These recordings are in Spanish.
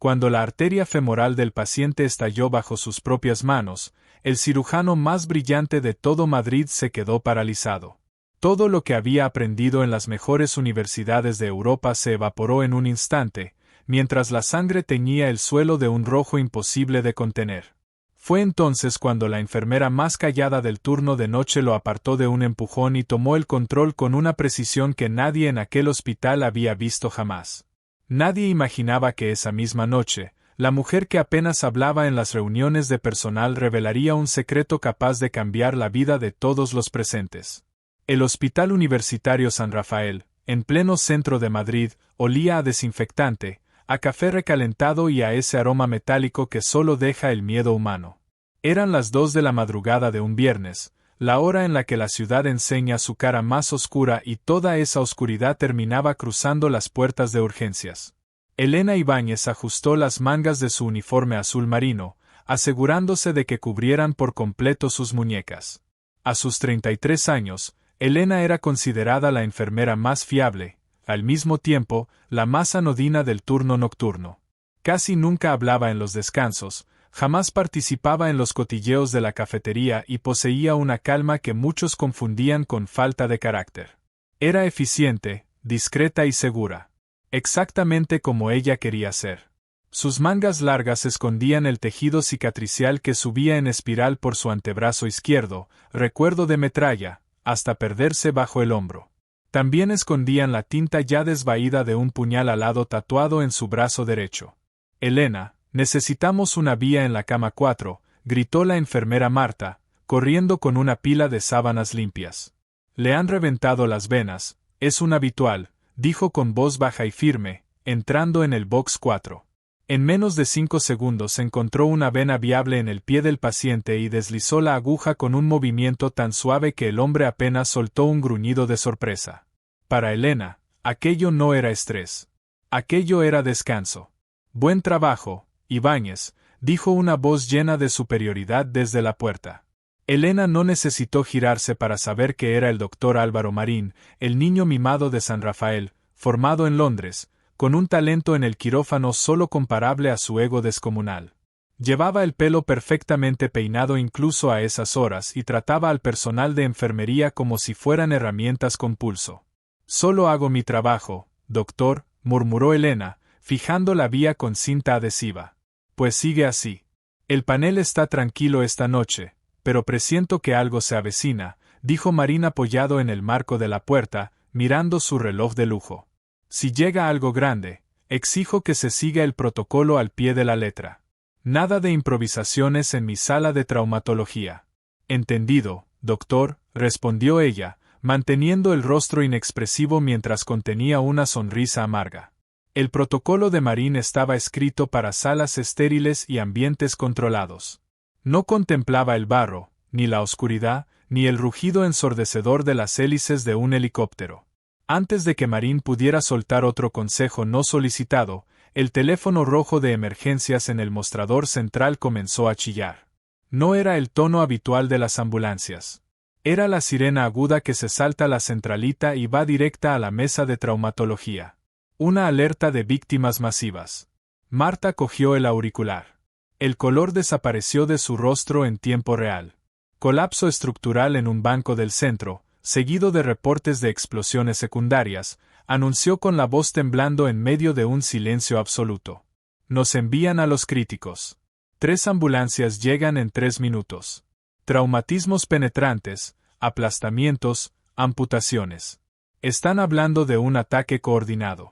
Cuando la arteria femoral del paciente estalló bajo sus propias manos, el cirujano más brillante de todo Madrid se quedó paralizado. Todo lo que había aprendido en las mejores universidades de Europa se evaporó en un instante, mientras la sangre teñía el suelo de un rojo imposible de contener. Fue entonces cuando la enfermera más callada del turno de noche lo apartó de un empujón y tomó el control con una precisión que nadie en aquel hospital había visto jamás. Nadie imaginaba que esa misma noche, la mujer que apenas hablaba en las reuniones de personal revelaría un secreto capaz de cambiar la vida de todos los presentes. El Hospital Universitario San Rafael, en pleno centro de Madrid, olía a desinfectante, a café recalentado y a ese aroma metálico que solo deja el miedo humano. Eran las 2 de la madrugada de un viernes, la hora en la que la ciudad enseña su cara más oscura y toda esa oscuridad terminaba cruzando las puertas de urgencias. Elena Ibáñez ajustó las mangas de su uniforme azul marino, asegurándose de que cubrieran por completo sus muñecas. A sus 33 años, Elena era considerada la enfermera más fiable, al mismo tiempo, la más anodina del turno nocturno. Casi nunca hablaba en los descansos, jamás participaba en los cotilleos de la cafetería y poseía una calma que muchos confundían con falta de carácter. Era eficiente, discreta y segura. Exactamente como ella quería ser. Sus mangas largas escondían el tejido cicatricial que subía en espiral por su antebrazo izquierdo, recuerdo de metralla, hasta perderse bajo el hombro. También escondían la tinta ya desvaída de un puñal alado tatuado en su brazo derecho. Elena, necesitamos una vía en la cama 4, gritó la enfermera Marta, corriendo con una pila de sábanas limpias. Le han reventado las venas, es un habitual, dijo con voz baja y firme, entrando en el box 4. En menos de 5 segundos encontró una vena viable en el pie del paciente y deslizó la aguja con un movimiento tan suave que el hombre apenas soltó un gruñido de sorpresa. Para Elena, aquello no era estrés. Aquello era descanso. Buen trabajo, Ibáñez, dijo una voz llena de superioridad desde la puerta. Elena no necesitó girarse para saber que era el doctor Álvaro Marín, el niño mimado de San Rafael, formado en Londres, con un talento en el quirófano solo comparable a su ego descomunal. Llevaba el pelo perfectamente peinado incluso a esas horas y trataba al personal de enfermería como si fueran herramientas con pulso. Solo hago mi trabajo, doctor, murmuró Elena, fijando la vía con cinta adhesiva. Pues sigue así. El panel está tranquilo esta noche, pero presiento que algo se avecina, dijo Marín apoyado en el marco de la puerta, mirando su reloj de lujo. Si llega algo grande, exijo que se siga el protocolo al pie de la letra. Nada de improvisaciones en mi sala de traumatología. Entendido, doctor, respondió ella, manteniendo el rostro inexpresivo mientras contenía una sonrisa amarga. El protocolo de Marín estaba escrito para salas estériles y ambientes controlados. No contemplaba el barro, ni la oscuridad, ni el rugido ensordecedor de las hélices de un helicóptero. Antes de que Marín pudiera soltar otro consejo no solicitado, el teléfono rojo de emergencias en el mostrador central comenzó a chillar. No era el tono habitual de las ambulancias. Era la sirena aguda que se salta la centralita y va directa a la mesa de traumatología. Una alerta de víctimas masivas. Marta cogió el auricular. El color desapareció de su rostro en tiempo real. Colapso estructural en un banco del centro, seguido de reportes de explosiones secundarias, anunció con la voz temblando en medio de un silencio absoluto. Nos envían a los críticos. 3 ambulancias llegan en 3 minutos. Traumatismos penetrantes, aplastamientos, amputaciones. Están hablando de un ataque coordinado.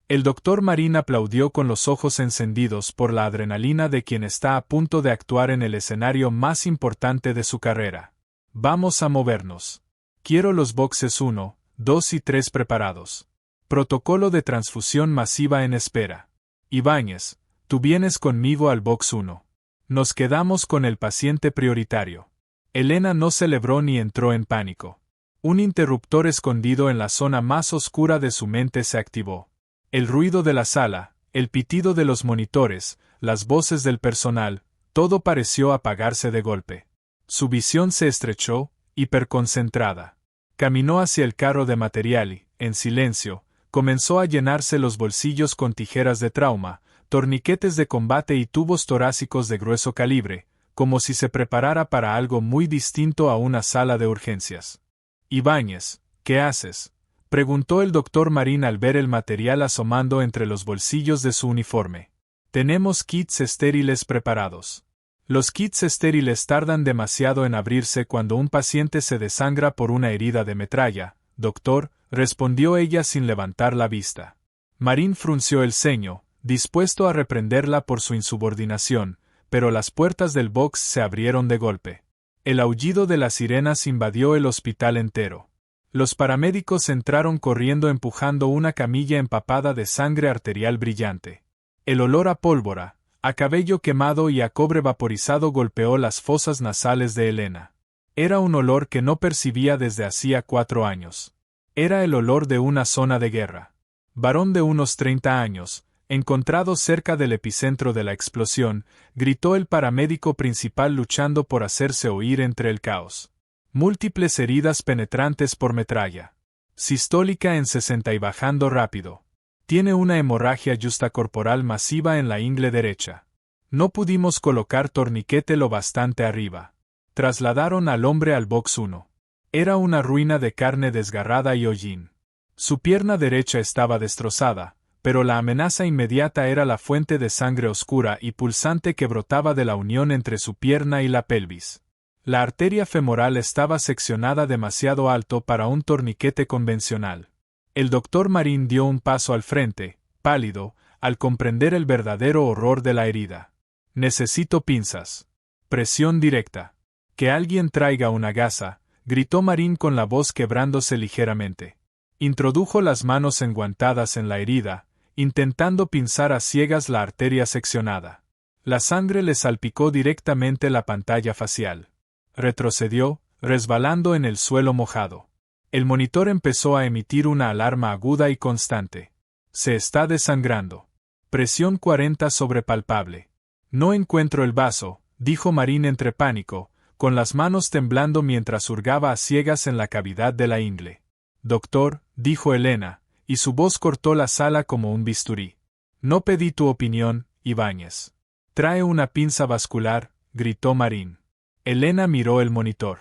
El doctor Marín aplaudió con los ojos encendidos por la adrenalina de quien está a punto de actuar en el escenario más importante de su carrera. Vamos a movernos. Quiero los boxes 1, 2 y 3 preparados. Protocolo de transfusión masiva en espera. Ibáñez, tú vienes conmigo al box 1. Nos quedamos con el paciente prioritario. Elena no celebró ni entró en pánico. Un interruptor escondido en la zona más oscura de su mente se activó. El ruido de la sala, el pitido de los monitores, las voces del personal, todo pareció apagarse de golpe. Su visión se estrechó, hiperconcentrada. Caminó hacia el carro de material y, en silencio, comenzó a llenarse los bolsillos con tijeras de trauma, torniquetes de combate y tubos torácicos de grueso calibre, como si se preparara para algo muy distinto a una sala de urgencias. «Ibáñez, ¿qué haces?», preguntó el doctor Marín al ver el material asomando entre los bolsillos de su uniforme. «Tenemos kits estériles preparados». Los kits estériles tardan demasiado en abrirse cuando un paciente se desangra por una herida de metralla, doctor, respondió ella sin levantar la vista. Marín frunció el ceño, dispuesto a reprenderla por su insubordinación, pero las puertas del box se abrieron de golpe. El aullido de las sirenas invadió el hospital entero. Los paramédicos entraron corriendo empujando una camilla empapada de sangre arterial brillante. El olor a pólvora, a cabello quemado y a cobre vaporizado golpeó las fosas nasales de Elena. Era un olor que no percibía desde hacía 4 años. Era el olor de una zona de guerra. Varón de unos 30 años, encontrado cerca del epicentro de la explosión, gritó el paramédico principal luchando por hacerse oír entre el caos. Múltiples heridas penetrantes por metralla. Sistólica en 60 y bajando rápido. Tiene una hemorragia yustacorporal masiva en la ingle derecha. No pudimos colocar torniquete lo bastante arriba. Trasladaron al hombre al box 1. Era una ruina de carne desgarrada y hollín. Su pierna derecha estaba destrozada, pero la amenaza inmediata era la fuente de sangre oscura y pulsante que brotaba de la unión entre su pierna y la pelvis. La arteria femoral estaba seccionada demasiado alto para un torniquete convencional. El doctor Marín dio un paso al frente, pálido, al comprender el verdadero horror de la herida. «Necesito pinzas. Presión directa. Que alguien traiga una gasa», gritó Marín con la voz quebrándose ligeramente. Introdujo las manos enguantadas en la herida, intentando pinzar a ciegas la arteria seccionada. La sangre le salpicó directamente la pantalla facial. Retrocedió, resbalando en el suelo mojado. El monitor empezó a emitir una alarma aguda y constante. «Se está desangrando. Presión 40 sobre palpable». «No encuentro el vaso», dijo Marín entre pánico, con las manos temblando mientras hurgaba a ciegas en la cavidad de la ingle. «Doctor», dijo Elena, y su voz cortó la sala como un bisturí. «No pedí tu opinión, Ibáñez». «Trae una pinza vascular», gritó Marín. Elena miró el monitor.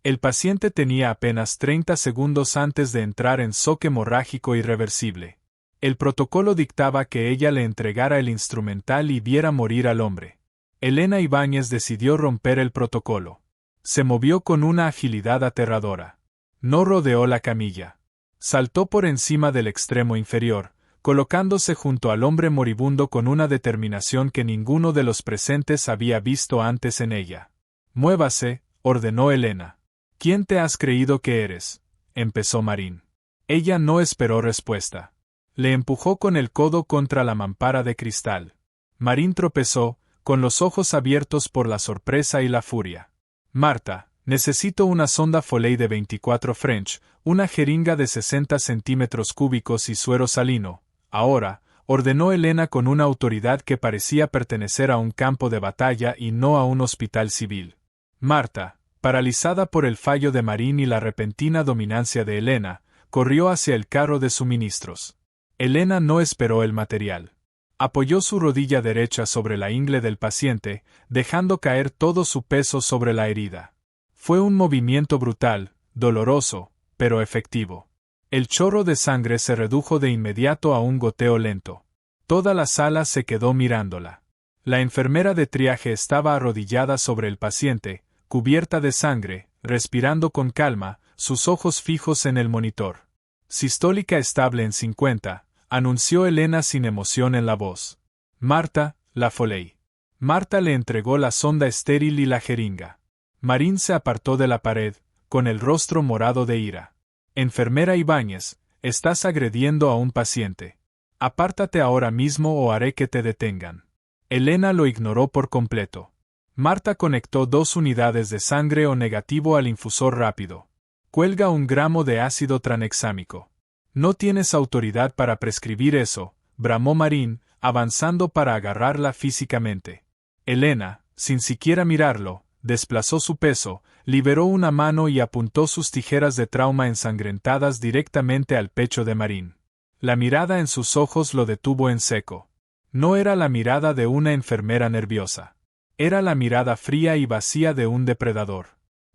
El paciente tenía apenas 30 segundos antes de entrar en shock hemorrágico irreversible. El protocolo dictaba que ella le entregara el instrumental y viera morir al hombre. Elena Ibáñez decidió romper el protocolo. Se movió con una agilidad aterradora. No rodeó la camilla. Saltó por encima del extremo inferior, colocándose junto al hombre moribundo con una determinación que ninguno de los presentes había visto antes en ella. «Muévase», ordenó Elena. «¿Quién te has creído que eres?», empezó Marín. Ella no esperó respuesta. Le empujó con el codo contra la mampara de cristal. Marín tropezó, con los ojos abiertos por la sorpresa y la furia. «Marta, necesito una sonda Foley de 24 French, una jeringa de 60 centímetros cúbicos y suero salino. Ahora», ordenó Elena con una autoridad que parecía pertenecer a un campo de batalla y no a un hospital civil. Marta, paralizada por el fallo de Marín y la repentina dominancia de Elena, corrió hacia el carro de suministros. Elena no esperó el material. Apoyó su rodilla derecha sobre la ingle del paciente, dejando caer todo su peso sobre la herida. Fue un movimiento brutal, doloroso, pero efectivo. El chorro de sangre se redujo de inmediato a un goteo lento. Toda la sala se quedó mirándola. La enfermera de triaje estaba arrodillada sobre el paciente, cubierta de sangre, respirando con calma, sus ojos fijos en el monitor. «Sistólica estable en 50», anunció Elena sin emoción en la voz. «Marta, la Foley». Marta le entregó la sonda estéril y la jeringa. Marín se apartó de la pared, con el rostro morado de ira. «Enfermera Ibáñez, estás agrediendo a un paciente. Apártate ahora mismo o haré que te detengan». Elena lo ignoró por completo. Marta conectó 2 unidades de sangre O negativo al infusor rápido. «Cuelga 1 gramo de ácido tranexámico». «No tienes autoridad para prescribir eso», bramó Marín, avanzando para agarrarla físicamente. Elena, sin siquiera mirarlo, desplazó su peso, liberó una mano y apuntó sus tijeras de trauma ensangrentadas directamente al pecho de Marín. La mirada en sus ojos lo detuvo en seco. No era la mirada de una enfermera nerviosa. Era la mirada fría y vacía de un depredador.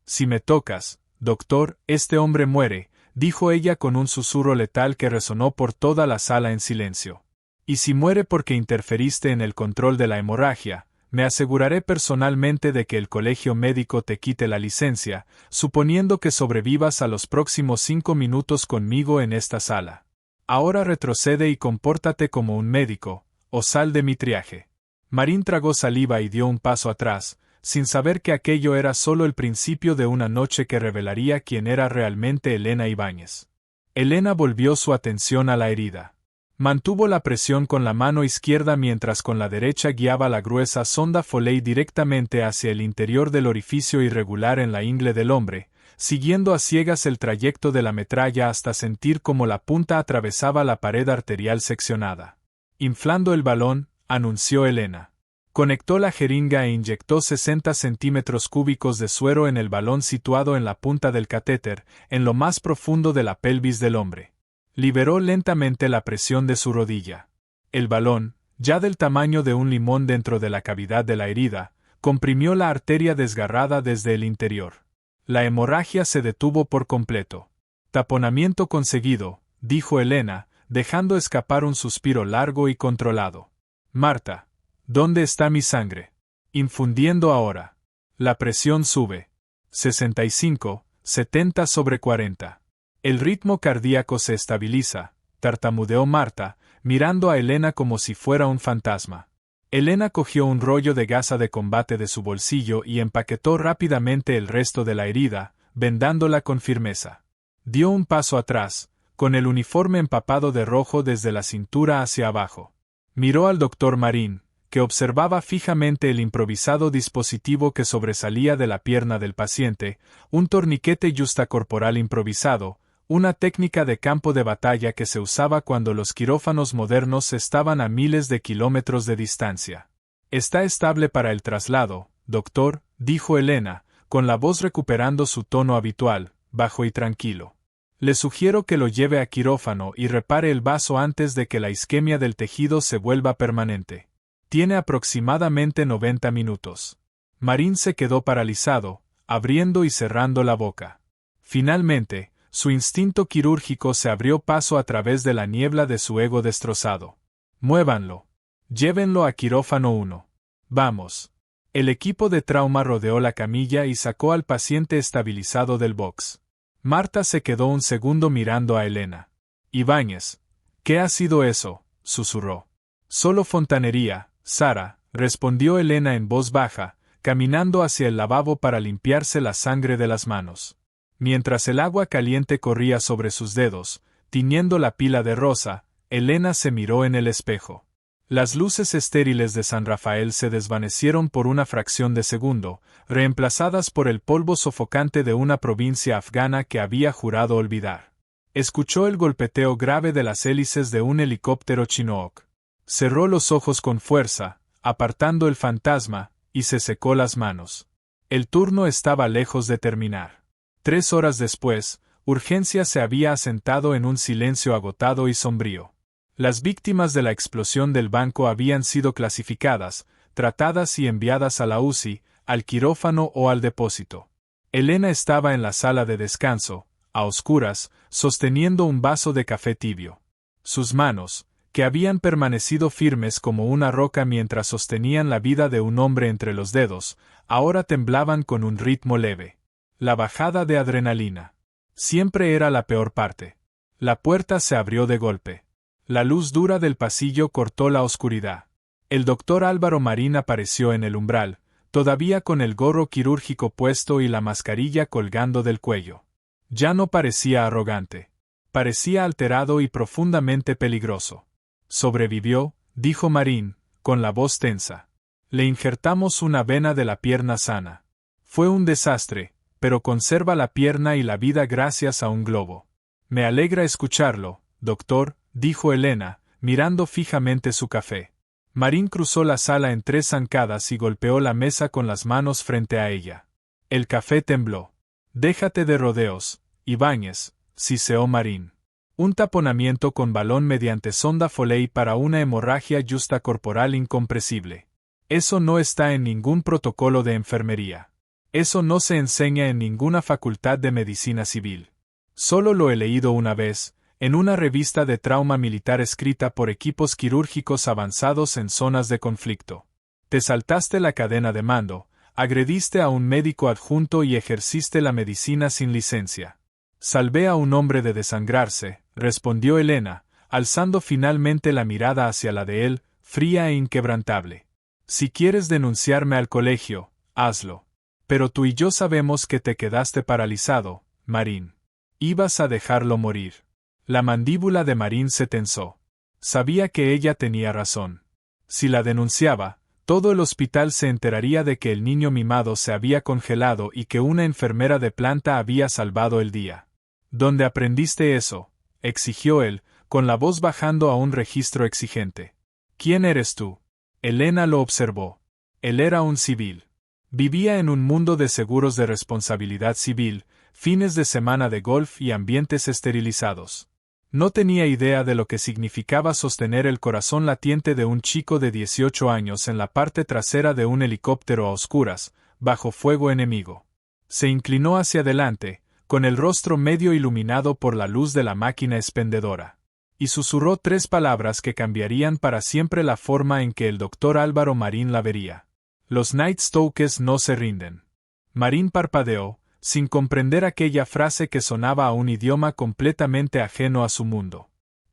Si me tocas, doctor, este hombre muere, dijo ella con un susurro letal que resonó por toda la sala en silencio. Y si muere porque interferiste en el control de la hemorragia, me aseguraré personalmente de que el colegio médico te quite la licencia, suponiendo que sobrevivas a los próximos 5 minutos conmigo en esta sala. Ahora retrocede y compórtate como un médico, o sal de mi triaje. Marín tragó saliva y dio un paso atrás, sin saber que aquello era solo el principio de una noche que revelaría quién era realmente Elena Ibáñez. Elena volvió su atención a la herida. Mantuvo la presión con la mano izquierda mientras con la derecha guiaba la gruesa sonda Foley directamente hacia el interior del orificio irregular en la ingle del hombre, siguiendo a ciegas el trayecto de la metralla hasta sentir cómo la punta atravesaba la pared arterial seccionada. Inflando el balón, anunció Elena. Conectó la jeringa e inyectó 60 centímetros cúbicos de suero en el balón situado en la punta del catéter, en lo más profundo de la pelvis del hombre. Liberó lentamente la presión de su rodilla. El balón, ya del tamaño de un limón dentro de la cavidad de la herida, comprimió la arteria desgarrada desde el interior. La hemorragia se detuvo por completo. Taponamiento conseguido, dijo Elena, dejando escapar un suspiro largo y controlado. Marta, ¿dónde está mi sangre? Infundiendo ahora. La presión sube. 65, 70 sobre 40. El ritmo cardíaco se estabiliza, tartamudeó Marta, mirando a Elena como si fuera un fantasma. Elena cogió un rollo de gasa de combate de su bolsillo y empaquetó rápidamente el resto de la herida, vendándola con firmeza. Dio un paso atrás, con el uniforme empapado de rojo desde la cintura hacia abajo. Miró al doctor Marín, que observaba fijamente el improvisado dispositivo que sobresalía de la pierna del paciente, un torniquete yustacorporal improvisado, una técnica de campo de batalla que se usaba cuando los quirófanos modernos estaban a miles de kilómetros de distancia. Está estable para el traslado, doctor, dijo Elena, con la voz recuperando su tono habitual, bajo y tranquilo. Le sugiero que lo lleve a quirófano y repare el vaso antes de que la isquemia del tejido se vuelva permanente. Tiene aproximadamente 90 minutos. Marín se quedó paralizado, abriendo y cerrando la boca. Finalmente, su instinto quirúrgico se abrió paso a través de la niebla de su ego destrozado. Muévanlo. Llévenlo a quirófano 1. Vamos. El equipo de trauma rodeó la camilla y sacó al paciente estabilizado del box. Marta se quedó un segundo mirando a Elena. Ibáñez. ¿Qué ha sido eso?, susurró. Solo fontanería, Sara, respondió Elena en voz baja, caminando hacia el lavabo para limpiarse la sangre de las manos. Mientras el agua caliente corría sobre sus dedos, tiñendo la pila de rosa, Elena se miró en el espejo. Las luces estériles de San Rafael se desvanecieron por una fracción de segundo, reemplazadas por el polvo sofocante de una provincia afgana que había jurado olvidar. Escuchó el golpeteo grave de las hélices de un helicóptero Chinook. Cerró los ojos con fuerza, apartando el fantasma, y se secó las manos. El turno estaba lejos de terminar. 3 horas después, Urgencia se había asentado en un silencio agotado y sombrío. Las víctimas de la explosión del banco habían sido clasificadas, tratadas y enviadas a la UCI, al quirófano o al depósito. Elena estaba en la sala de descanso, a oscuras, sosteniendo un vaso de café tibio. Sus manos, que habían permanecido firmes como una roca mientras sostenían la vida de un hombre entre los dedos, ahora temblaban con un ritmo leve. La bajada de adrenalina. Siempre era la peor parte. La puerta se abrió de golpe. La luz dura del pasillo cortó la oscuridad. El doctor Álvaro Marín apareció en el umbral, todavía con el gorro quirúrgico puesto y la mascarilla colgando del cuello. Ya no parecía arrogante. Parecía alterado y profundamente peligroso. Sobrevivió, dijo Marín, con la voz tensa. Le injertamos una vena de la pierna sana. Fue un desastre, pero conserva la pierna y la vida gracias a un globo. Me alegra escucharlo, doctor, dijo Elena, mirando fijamente su café. Marín cruzó la sala en 3 zancadas y golpeó la mesa con las manos frente a ella. El café tembló. Déjate de rodeos, Ibáñez, siseó Marín. Un taponamiento con balón mediante sonda Foley para una hemorragia justa corporal incompresible. Eso no está en ningún protocolo de enfermería. Eso no se enseña en ninguna facultad de medicina civil. Solo lo he leído una vez, en una revista de trauma militar escrita por equipos quirúrgicos avanzados en zonas de conflicto. Te saltaste la cadena de mando, agrediste a un médico adjunto y ejerciste la medicina sin licencia. Salvé a un hombre de desangrarse, respondió Elena, alzando finalmente la mirada hacia la de él, fría e inquebrantable. Si quieres denunciarme al colegio, hazlo. Pero tú y yo sabemos que te quedaste paralizado, Marín. Ibas a dejarlo morir. La mandíbula de Marín se tensó. Sabía que ella tenía razón. Si la denunciaba, todo el hospital se enteraría de que el niño mimado se había congelado y que una enfermera de planta había salvado el día. ¿Dónde aprendiste eso?, exigió él, con la voz bajando a un registro exigente. ¿Quién eres tú? Elena lo observó. Él era un civil. Vivía en un mundo de seguros de responsabilidad civil, fines de semana de golf y ambientes esterilizados. No tenía idea de lo que significaba sostener el corazón latiente de un chico de 18 años en la parte trasera de un helicóptero a oscuras, bajo fuego enemigo. Se inclinó hacia adelante, con el rostro medio iluminado por la luz de la máquina expendedora. Y susurró 3 palabras que cambiarían para siempre la forma en que el doctor Álvaro Marín la vería. Los Night Stokes no se rinden. Marín parpadeó, sin comprender aquella frase que sonaba a un idioma completamente ajeno a su mundo.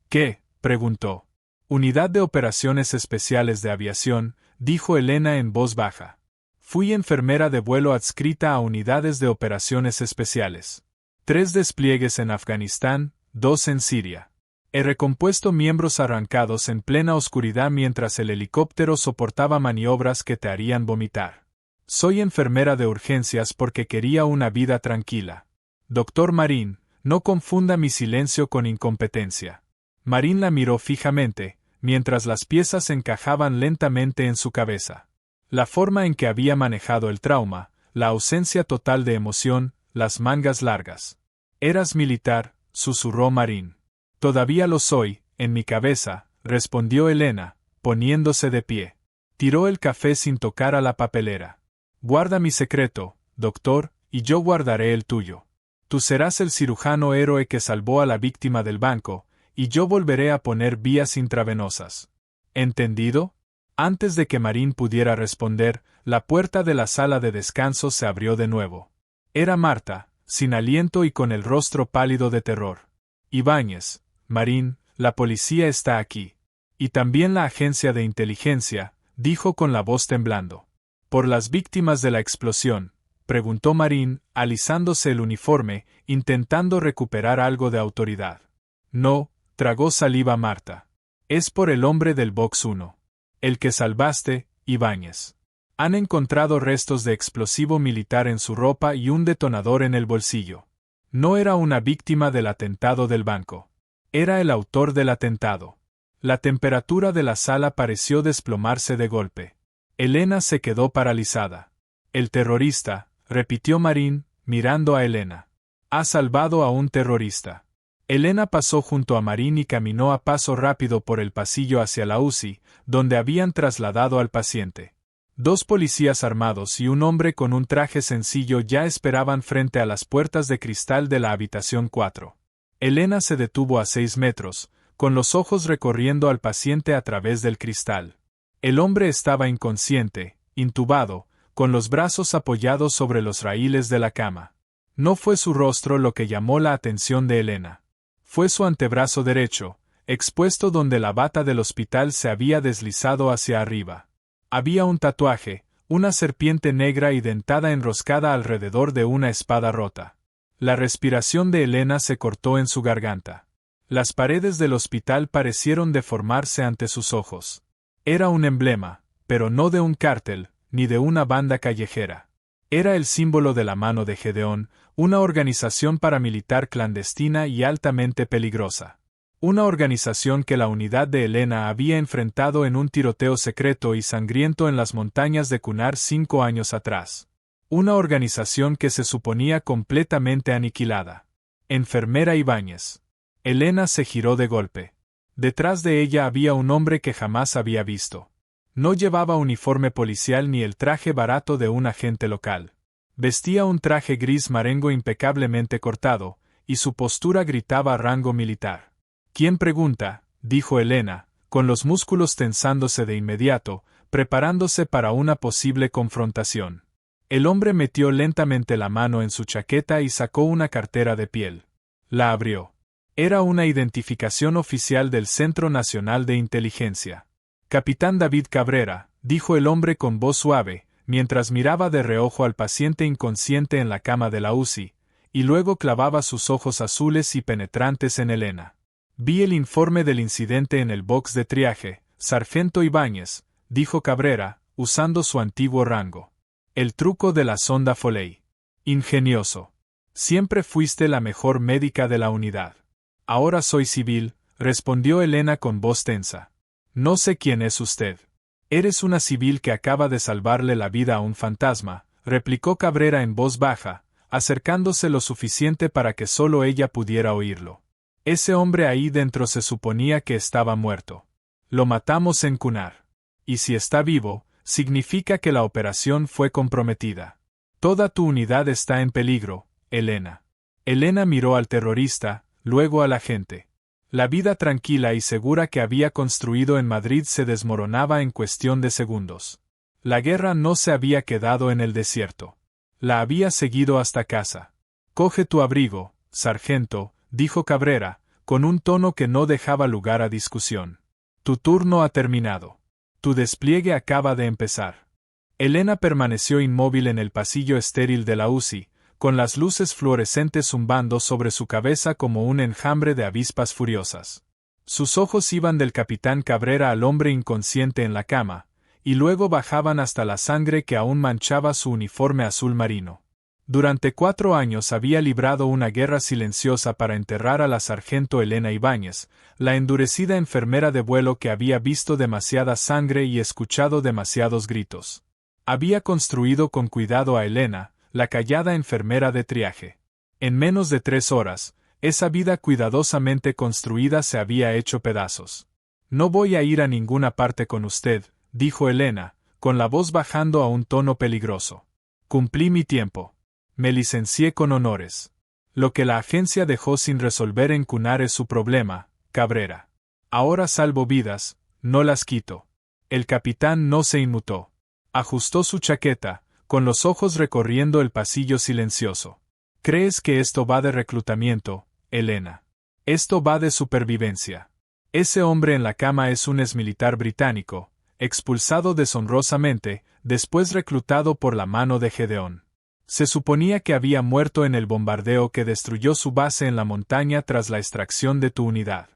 ¿Qué?, preguntó. Unidad de Operaciones Especiales de Aviación, dijo Elena en voz baja. Fui enfermera de vuelo adscrita a unidades de operaciones especiales. 3 despliegues en Afganistán, 2 en Siria. He recompuesto miembros arrancados en plena oscuridad mientras el helicóptero soportaba maniobras que te harían vomitar. Soy enfermera de urgencias porque quería una vida tranquila. Doctor Marín, no confunda mi silencio con incompetencia. Marín la miró fijamente, mientras las piezas encajaban lentamente en su cabeza. La forma en que había manejado el trauma, la ausencia total de emoción, las mangas largas. Eras militar, susurró Marín. Todavía lo soy, en mi cabeza, respondió Elena, poniéndose de pie. Tiró el café sin tocar a la papelera. Guarda mi secreto, doctor, y yo guardaré el tuyo. Tú serás el cirujano héroe que salvó a la víctima del banco, y yo volveré a poner vías intravenosas. ¿Entendido? Antes de que Marín pudiera responder, la puerta de la sala de descanso se abrió de nuevo. Era Marta, sin aliento y con el rostro pálido de terror. Ibáñez, Marín, la policía está aquí. Y también la agencia de inteligencia, dijo con la voz temblando. ¿Por las víctimas de la explosión?, preguntó Marín, alisándose el uniforme, intentando recuperar algo de autoridad. No, tragó saliva Marta. Es por el hombre del box 1. El que salvaste, Ibáñez. Han encontrado restos de explosivo militar en su ropa y un detonador en el bolsillo. No era una víctima del atentado del banco. Era el autor del atentado. La temperatura de la sala pareció desplomarse de golpe. Elena se quedó paralizada. El terrorista, repitió Marín, mirando a Elena. Ha salvado a un terrorista. Elena pasó junto a Marín y caminó a paso rápido por el pasillo hacia la UCI, donde habían trasladado al paciente. 2 policías armados y un hombre con un traje sencillo ya esperaban frente a las puertas de cristal de la habitación 4. Elena se detuvo a 6 metros, con los ojos recorriendo al paciente a través del cristal. El hombre estaba inconsciente, intubado, con los brazos apoyados sobre los raíles de la cama. No fue su rostro lo que llamó la atención de Elena. Fue su antebrazo derecho, expuesto donde la bata del hospital se había deslizado hacia arriba. Había un tatuaje, una serpiente negra y dentada enroscada alrededor de una espada rota. La respiración de Elena se cortó en su garganta. Las paredes del hospital parecieron deformarse ante sus ojos. Era un emblema, pero no de un cártel, ni de una banda callejera. Era el símbolo de la mano de Gedeón, una organización paramilitar clandestina y altamente peligrosa. Una organización que la unidad de Elena había enfrentado en un tiroteo secreto y sangriento en las montañas de Kunar 5 años atrás. Una organización que se suponía completamente aniquilada. Enfermera Ibáñez. Elena se giró de golpe. Detrás de ella había un hombre que jamás había visto. No llevaba uniforme policial ni el traje barato de un agente local. Vestía un traje gris marengo impecablemente cortado, y su postura gritaba rango militar. ¿Quién pregunta?, dijo Elena, con los músculos tensándose de inmediato, preparándose para una posible confrontación. El hombre metió lentamente la mano en su chaqueta y sacó una cartera de piel. La abrió. Era una identificación oficial del Centro Nacional de Inteligencia. Capitán David Cabrera, dijo el hombre con voz suave, mientras miraba de reojo al paciente inconsciente en la cama de la UCI, y luego clavaba sus ojos azules y penetrantes en Elena. Vi el informe del incidente en el box de triaje, Sargento Ibáñez, dijo Cabrera, usando su antiguo rango. El truco de la sonda Foley. Ingenioso. Siempre fuiste la mejor médica de la unidad. Ahora soy civil, respondió Elena con voz tensa. No sé quién es usted. Eres una civil que acaba de salvarle la vida a un fantasma, replicó Cabrera en voz baja, acercándose lo suficiente para que solo ella pudiera oírlo. Ese hombre ahí dentro se suponía que estaba muerto. Lo matamos en Cunar. Y si está vivo, significa que la operación fue comprometida. Toda tu unidad está en peligro, Elena. Elena miró al terrorista, luego a la gente. La vida tranquila y segura que había construido en Madrid se desmoronaba en cuestión de segundos. La guerra no se había quedado en el desierto. La había seguido hasta casa. Coge tu abrigo, sargento, dijo Cabrera, con un tono que no dejaba lugar a discusión. Tu turno ha terminado. Tu despliegue acaba de empezar. Elena permaneció inmóvil en el pasillo estéril de la UCI, con las luces fluorescentes zumbando sobre su cabeza como un enjambre de avispas furiosas. Sus ojos iban del capitán Cabrera al hombre inconsciente en la cama, y luego bajaban hasta la sangre que aún manchaba su uniforme azul marino. Durante 4 años había librado una guerra silenciosa para enterrar a la sargento Elena Ibáñez, la endurecida enfermera de vuelo que había visto demasiada sangre y escuchado demasiados gritos. Había construido con cuidado a Elena, la callada enfermera de triaje. En menos de 3 horas, esa vida cuidadosamente construida se había hecho pedazos. No voy a ir a ninguna parte con usted, dijo Elena, con la voz bajando a un tono peligroso. Cumplí mi tiempo. Me licencié con honores. Lo que la agencia dejó sin resolver en Cunar es su problema, Cabrera. Ahora salvo vidas, no las quito. El capitán no se inmutó. Ajustó su chaqueta, con los ojos recorriendo el pasillo silencioso. ¿Crees que esto va de reclutamiento, Elena? Esto va de supervivencia. Ese hombre en la cama es un exmilitar británico, expulsado deshonrosamente, después reclutado por la mano de Gedeón. Se suponía que había muerto en el bombardeo que destruyó su base en la montaña tras la extracción de tu unidad.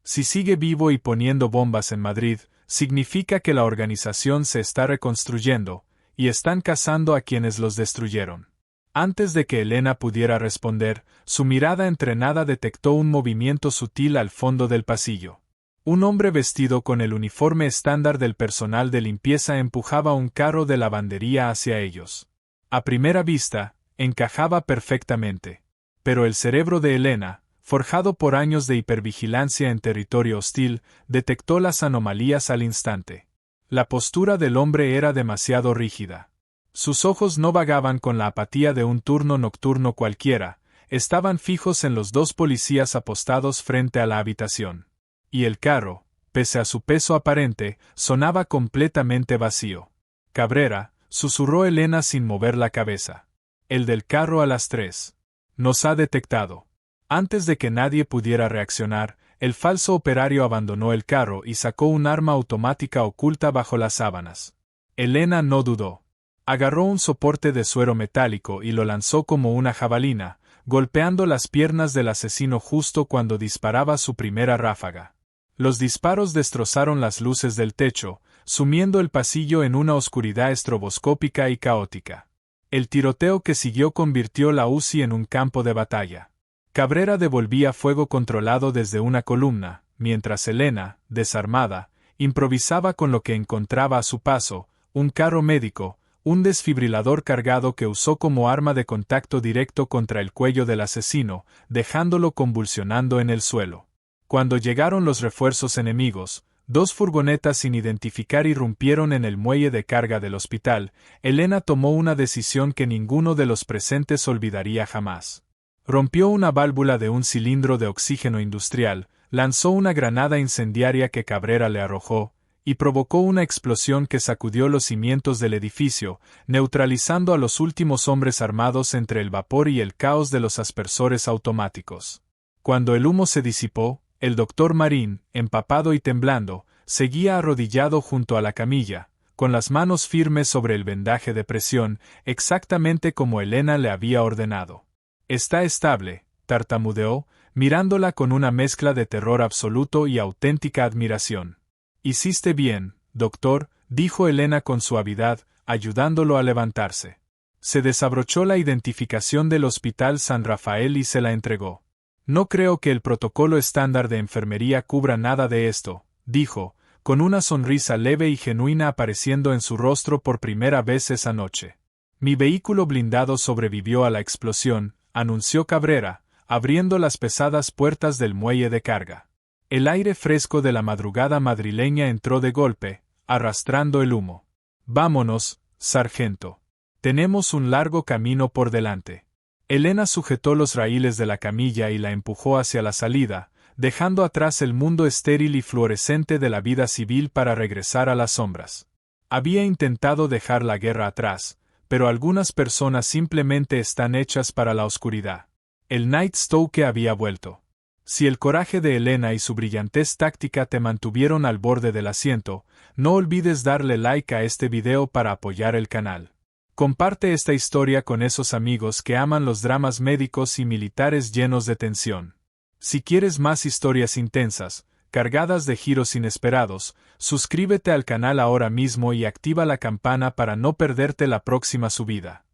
Si sigue vivo y poniendo bombas en Madrid, significa que la organización se está reconstruyendo, y están cazando a quienes los destruyeron. Antes de que Elena pudiera responder, su mirada entrenada detectó un movimiento sutil al fondo del pasillo. Un hombre vestido con el uniforme estándar del personal de limpieza empujaba un carro de lavandería hacia ellos. A primera vista, encajaba perfectamente. Pero el cerebro de Elena, forjado por años de hipervigilancia en territorio hostil, detectó las anomalías al instante. La postura del hombre era demasiado rígida. Sus ojos no vagaban con la apatía de un turno nocturno cualquiera, estaban fijos en los 2 policías apostados frente a la habitación. Y el carro, pese a su peso aparente, sonaba completamente vacío. Cabrera, susurró Elena sin mover la cabeza. El del carro a las 3. Nos ha detectado. Antes de que nadie pudiera reaccionar, el falso operario abandonó el carro y sacó un arma automática oculta bajo las sábanas. Elena no dudó. Agarró un soporte de suero metálico y lo lanzó como una jabalina, golpeando las piernas del asesino justo cuando disparaba su primera ráfaga. Los disparos destrozaron las luces del techo, sumiendo el pasillo en una oscuridad estroboscópica y caótica. El tiroteo que siguió convirtió la UCI en un campo de batalla. Cabrera devolvía fuego controlado desde una columna, mientras Elena, desarmada, improvisaba con lo que encontraba a su paso, un carro médico, un desfibrilador cargado que usó como arma de contacto directo contra el cuello del asesino, dejándolo convulsionando en el suelo. Cuando llegaron los refuerzos enemigos, 2 furgonetas sin identificar irrumpieron en el muelle de carga del hospital. Elena tomó una decisión que ninguno de los presentes olvidaría jamás. Rompió una válvula de un cilindro de oxígeno industrial, lanzó una granada incendiaria que Cabrera le arrojó, y provocó una explosión que sacudió los cimientos del edificio, neutralizando a los últimos hombres armados entre el vapor y el caos de los aspersores automáticos. Cuando el humo se disipó, el doctor Marín, empapado y temblando, seguía arrodillado junto a la camilla, con las manos firmes sobre el vendaje de presión, exactamente como Elena le había ordenado. «Está estable», tartamudeó, mirándola con una mezcla de terror absoluto y auténtica admiración. «Hiciste bien, doctor», dijo Elena con suavidad, ayudándolo a levantarse. Se desabrochó la identificación del Hospital San Rafael y se la entregó. «No creo que el protocolo estándar de enfermería cubra nada de esto», dijo, con una sonrisa leve y genuina apareciendo en su rostro por primera vez esa noche. «Mi vehículo blindado sobrevivió a la explosión», anunció Cabrera, abriendo las pesadas puertas del muelle de carga. El aire fresco de la madrugada madrileña entró de golpe, arrastrando el humo. «Vámonos, sargento. Tenemos un largo camino por delante». Elena sujetó los raíles de la camilla y la empujó hacia la salida, dejando atrás el mundo estéril y fluorescente de la vida civil para regresar a las sombras. Había intentado dejar la guerra atrás, pero algunas personas simplemente están hechas para la oscuridad. El Night Stoke había vuelto. Si el coraje de Elena y su brillantez táctica te mantuvieron al borde del asiento, no olvides darle like a este video para apoyar el canal. Comparte esta historia con esos amigos que aman los dramas médicos y militares llenos de tensión. Si quieres más historias intensas, cargadas de giros inesperados, suscríbete al canal ahora mismo y activa la campana para no perderte la próxima subida.